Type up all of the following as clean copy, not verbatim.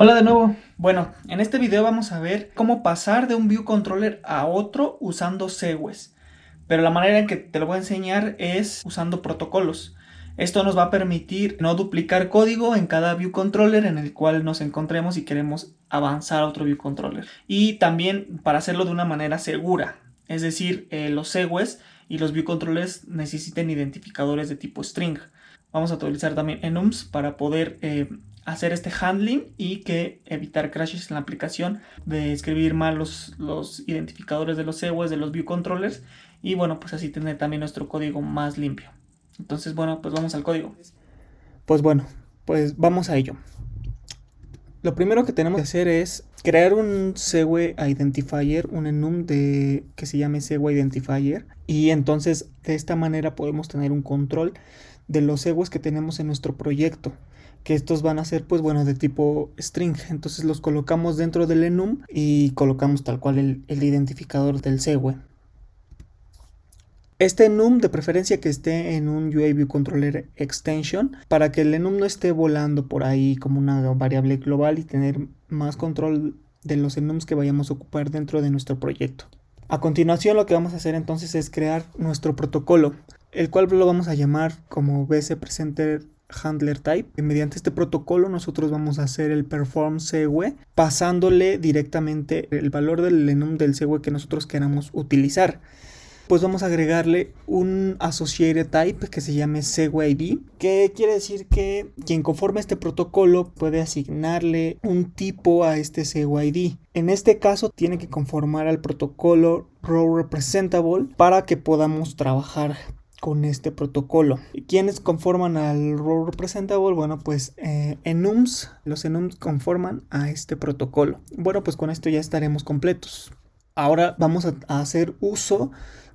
Hola de nuevo. Bueno, en este video vamos a ver cómo pasar de un view controller a otro usando Segwit. Pero la manera en que te lo voy a enseñar es usando protocolos. Esto nos va a permitir no duplicar código en cada view controller en el cual nos encontremos y queremos avanzar a otro view controller. Y también para hacerlo de una manera segura. Es decir, los Segwits y los view controllers necesiten identificadores de tipo string. Vamos a utilizar también enums para poder hacer este handling y que evitar crashes en la aplicación, de escribir mal los identificadores de los Segwits, de los view controllers, y bueno, pues así tener también nuestro código más limpio. Entonces, bueno, pues vamos al código. Pues bueno, pues vamos a ello. Lo primero que tenemos que hacer es crear un Segwit Identifier, un enum que se llame Segwit Identifier, y entonces de esta manera podemos tener un control de los Segwits que tenemos en nuestro proyecto, que estos van a ser pues bueno de tipo string. Entonces los colocamos dentro del enum y colocamos tal cual el identificador del Segwit. Este enum de preferencia que esté en un UI View Controller Extension para que el enum no esté volando por ahí como una variable global y tener más control de los enums que vayamos a ocupar dentro de nuestro proyecto. A continuación lo que vamos a hacer entonces es crear nuestro protocolo, el cual lo vamos a llamar como BC Presenter Handler Type. Y mediante este protocolo nosotros vamos a hacer el perform Segwit pasándole directamente el valor del enum del Segwit que nosotros queramos utilizar. Pues vamos a agregarle un associated type que se llame Segwit ID, que quiere decir que quien conforme este protocolo puede asignarle un tipo a este Segwit ID. En este caso tiene que conformar al protocolo row representable para que podamos trabajar con este protocolo. ¿Quiénes conforman al row representable? Bueno, pues enums, los enums conforman a este protocolo. Bueno, pues con esto ya estaremos completos. Ahora vamos a hacer uso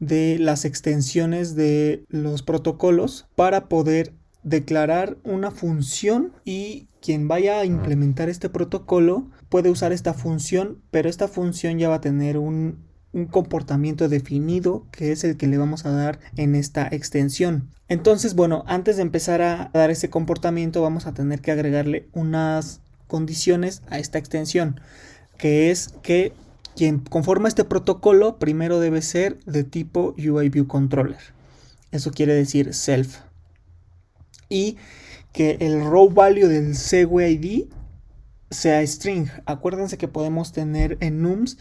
de las extensiones de los protocolos para poder declarar una función, y quien vaya a implementar este protocolo puede usar esta función, pero esta función ya va a tener un comportamiento definido que es el que le vamos a dar en esta extensión. Entonces, bueno, antes de empezar a dar ese comportamiento vamos a tener que agregarle unas condiciones a esta extensión, que es que quien conforma este protocolo primero debe ser de tipo UI View Controller. Eso quiere decir self. Y que el row value del Segwit ID sea string. Acuérdense que podemos tener enums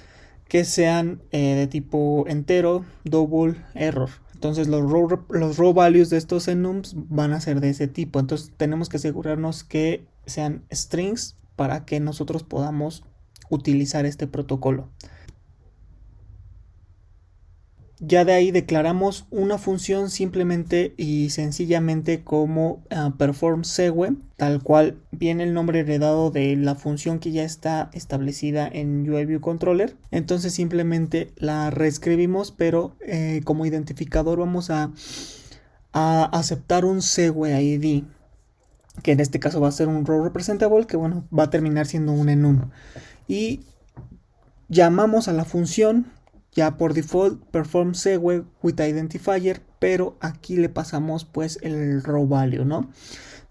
que sean de tipo entero, double, error. Entonces los row values de estos enums van a ser de ese tipo. Entonces tenemos que asegurarnos que sean strings para que nosotros podamos utilizar este protocolo. Ya de ahí declaramos una función simplemente y sencillamente como perform Segwit, tal cual viene el nombre heredado de la función que ya está establecida en UI View Controller. Entonces simplemente la reescribimos, pero como identificador vamos a aceptar un Segwit ID, que en este caso va a ser un row representable, que bueno, va a terminar siendo un enum. Y llamamos a la función ya por default perform Segwit with identifier, pero aquí le pasamos pues el row value, ¿no?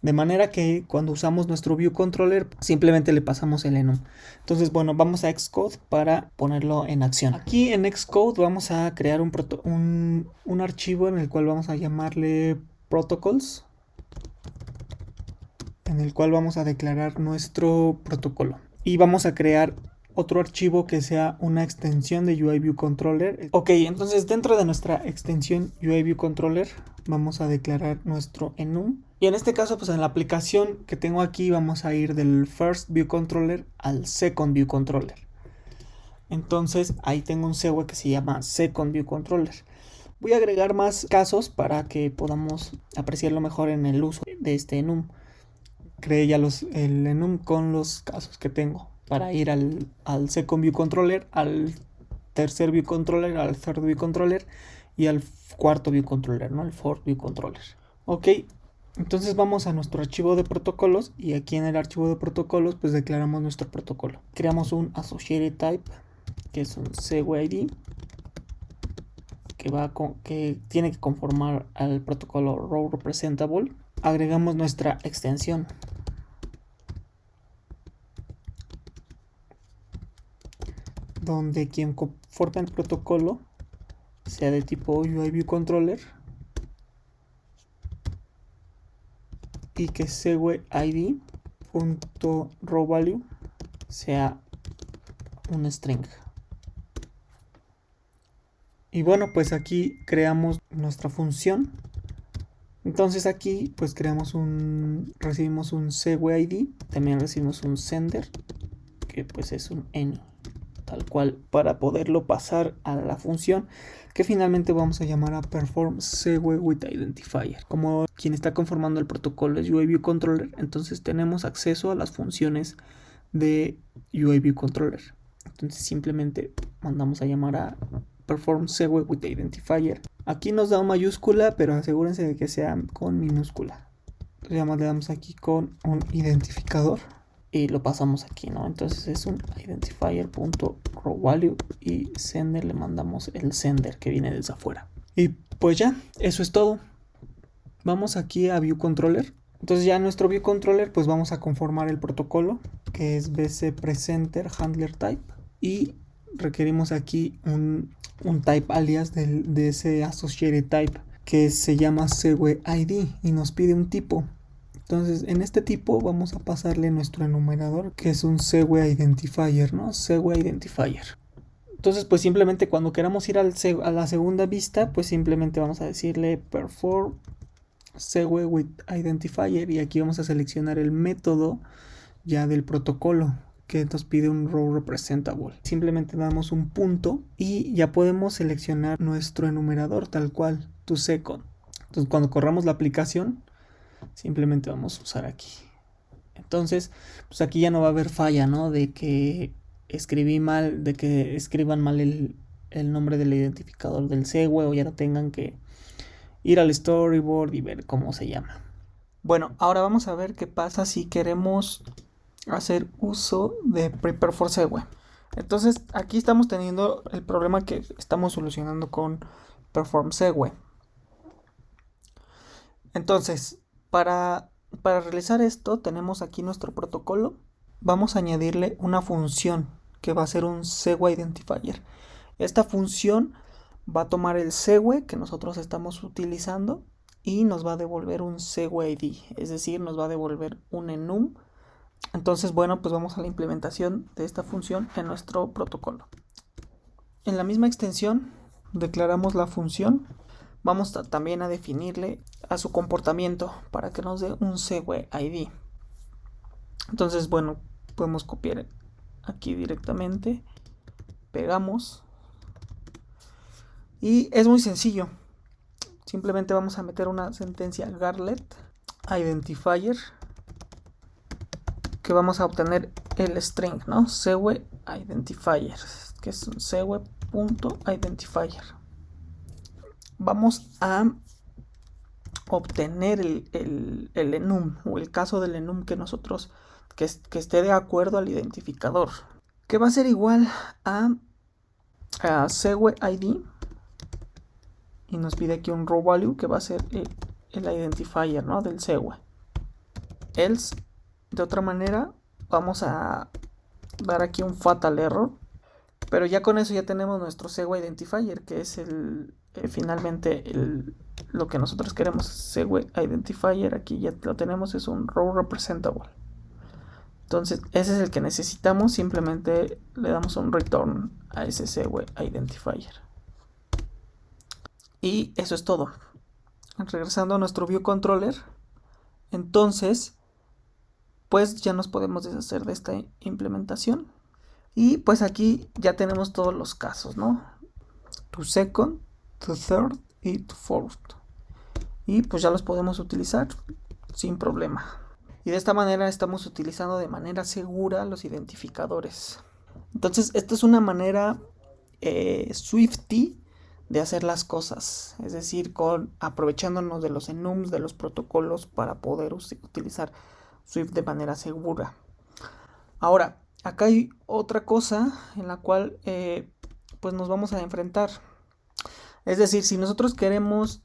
De manera que cuando usamos nuestro view controller simplemente le pasamos el enum. Entonces, bueno, vamos a Xcode para ponerlo en acción. Aquí en Xcode vamos a crear un archivo en el cual vamos a llamarle protocols, en el cual vamos a declarar nuestro protocolo. Y vamos a crear otro archivo que sea una extensión de UI View Controller. Ok, entonces dentro de nuestra extensión UI View Controller vamos a declarar nuestro enum. Y en este caso, pues en la aplicación que tengo aquí vamos a ir del First View Controller al Second View Controller. Entonces ahí tengo un Segwit que se llama Second View Controller. Voy a agregar más casos para que podamos apreciarlo mejor en el uso de este enum. Creé ya el enum con los casos que tengo para ir al Second View Controller, al tercer View Controller, al Third View Controller y al cuarto View Controller, ¿no? El Fourth View Controller. Ok, entonces vamos a nuestro archivo de protocolos y aquí en el archivo de protocolos pues declaramos nuestro protocolo. Creamos un associated type que es un Segwit ID que tiene que conformar al protocolo row representable. Agregamos nuestra extensión. donde quien conforme el protocolo sea de tipo UIViewController y que SegwayID.rowValue sea un string. Y bueno, pues aquí creamos nuestra función. Entonces aquí pues recibimos un SegwayID, también recibimos un sender, que pues es un any, tal cual, para poderlo pasar a la función que finalmente vamos a llamar a perform segue with identifier. Como quien está conformando el protocolo es UIViewController, entonces tenemos acceso a las funciones de UIViewController. Entonces simplemente mandamos a llamar a perform segue with identifier. Aquí nos da una mayúscula, pero asegúrense de que sea con minúscula. Entonces además le damos aquí con un identificador y lo pasamos aquí, ¿no? Entonces es un identifier.rowValue y sender le mandamos el sender que viene desde afuera. Y pues ya, eso es todo. Vamos aquí a ViewController. Entonces ya en nuestro ViewController pues vamos a conformar el protocolo, que es bcpresenter handler type, y requerimos aquí un type alias de ese associated type que se llama SegwayID y nos pide un tipo. Entonces en este tipo vamos a pasarle nuestro enumerador, que es un SegwayIdentifier, ¿no? SegwayIdentifier. Entonces pues simplemente cuando queramos ir a la segunda vista, pues simplemente vamos a decirle perform segue with identifier y aquí vamos a seleccionar el método ya del protocolo que nos pide un row representable. Simplemente damos un punto y ya podemos seleccionar nuestro enumerador tal cual, toSecond. Entonces cuando corramos la aplicación simplemente vamos a usar aquí. Entonces pues aquí ya no va a haber falla, ¿no? De que escribí mal, de que escriban mal el nombre del identificador del segue o ya no tengan que ir al storyboard y ver cómo se llama. Bueno, ahora vamos a ver qué pasa si queremos hacer uso de Prepare for Segue. Entonces aquí estamos teniendo el problema que estamos solucionando con Perform Segue. Entonces para realizar esto tenemos aquí nuestro protocolo. Vamos a añadirle una función que va a ser un Segue Identifier. Esta función va a tomar el segue que nosotros estamos utilizando y nos va a devolver un SegwayID, es decir, nos va a devolver un enum. Entonces, bueno, pues vamos a la implementación de esta función en nuestro protocolo. En la misma extensión declaramos la función. Vamos también a definirle a su comportamiento para que nos dé un SegwayID. Entonces, bueno, podemos copiar aquí directamente, pegamos y es muy sencillo. Simplemente vamos a meter una sentencia garlet identifier que vamos a obtener el string, ¿no? Segue identifier, que es un segue.identifier. Vamos a obtener el enum o el caso del enum que nosotros que esté de acuerdo al identificador, que va a ser igual a SegwayID y nos pide aquí un row value que va a ser el identifier, ¿no? Del segue. Else, de otra manera, vamos a dar aquí un fatal error, pero ya con eso ya tenemos nuestro segue identifier, que es finalmente lo que nosotros queremos. Segue identifier, aquí ya lo tenemos, es un row representable. Entonces ese es el que necesitamos, simplemente le damos un return a ese segue identifier. Y eso es todo. Regresando a nuestro ViewController, entonces pues ya nos podemos deshacer de esta implementación. Y pues aquí ya tenemos todos los casos, ¿no? toSecond, toThird y toFourth. Y pues ya los podemos utilizar sin problema. Y de esta manera estamos utilizando de manera segura los identificadores. Entonces esta es una manera Swifty de hacer las cosas, es decir, aprovechándonos de los enums, de los protocolos para poder utilizar Swift de manera segura. Ahora, acá hay otra cosa en la cual pues nos vamos a enfrentar. Es decir, si nosotros queremos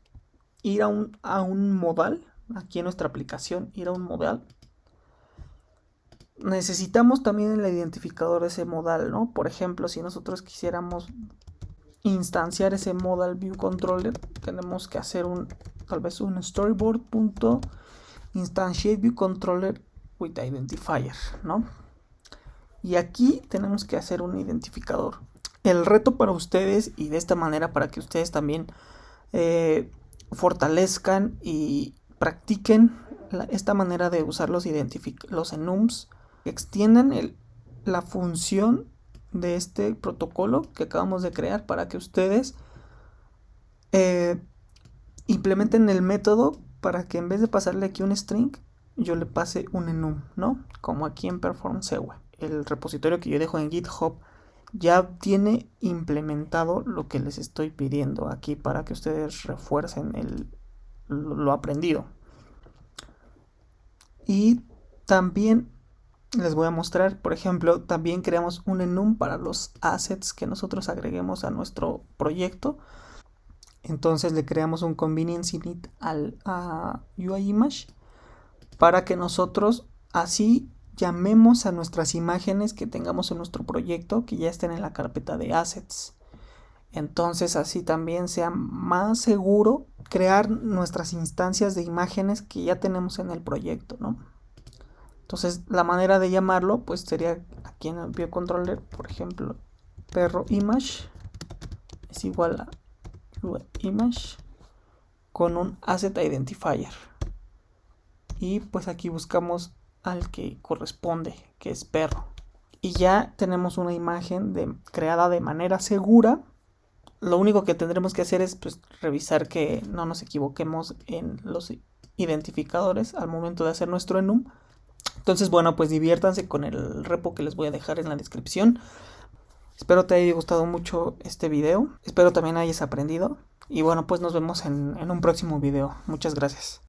ir a un modal, aquí en nuestra aplicación, ir a un modal, necesitamos también el identificador de ese modal, ¿no? Por ejemplo, si nosotros quisiéramos instanciar ese modal view controller, tenemos que hacer tal vez un storyboard.instantiate view controller with identifier, ¿no? Y aquí tenemos que hacer un identificador. El reto para ustedes, y de esta manera para que ustedes también fortalezcan y practiquen esta manera de usar los enums, extiendan la función de este protocolo que acabamos de crear para que ustedes implementen el método para que en vez de pasarle aquí un string, yo le pase un enum, ¿no? Como aquí en Perform Segue. El repositorio que yo dejo en GitHub ya tiene implementado lo que les estoy pidiendo aquí para que ustedes refuercen lo aprendido. Y también les voy a mostrar, por ejemplo, también creamos un enum para los assets que nosotros agreguemos a nuestro proyecto. Entonces le creamos un convenience init a UIImage para que nosotros así llamemos a nuestras imágenes que tengamos en nuestro proyecto que ya estén en la carpeta de assets. Entonces así también sea más seguro crear nuestras instancias de imágenes que ya tenemos en el proyecto, ¿no? Entonces la manera de llamarlo pues sería aquí en el biocontroller, por ejemplo, perro image es igual a image con un asset identifier. Y pues aquí buscamos al que corresponde, que es perro. Y ya tenemos una imagen creada de manera segura. Lo único que tendremos que hacer es pues revisar que no nos equivoquemos en los identificadores al momento de hacer nuestro enum. Entonces, bueno, pues diviértanse con el repo que les voy a dejar en la descripción. Espero te haya gustado mucho este video. Espero también hayas aprendido. Y bueno, pues nos vemos en un próximo video. Muchas gracias.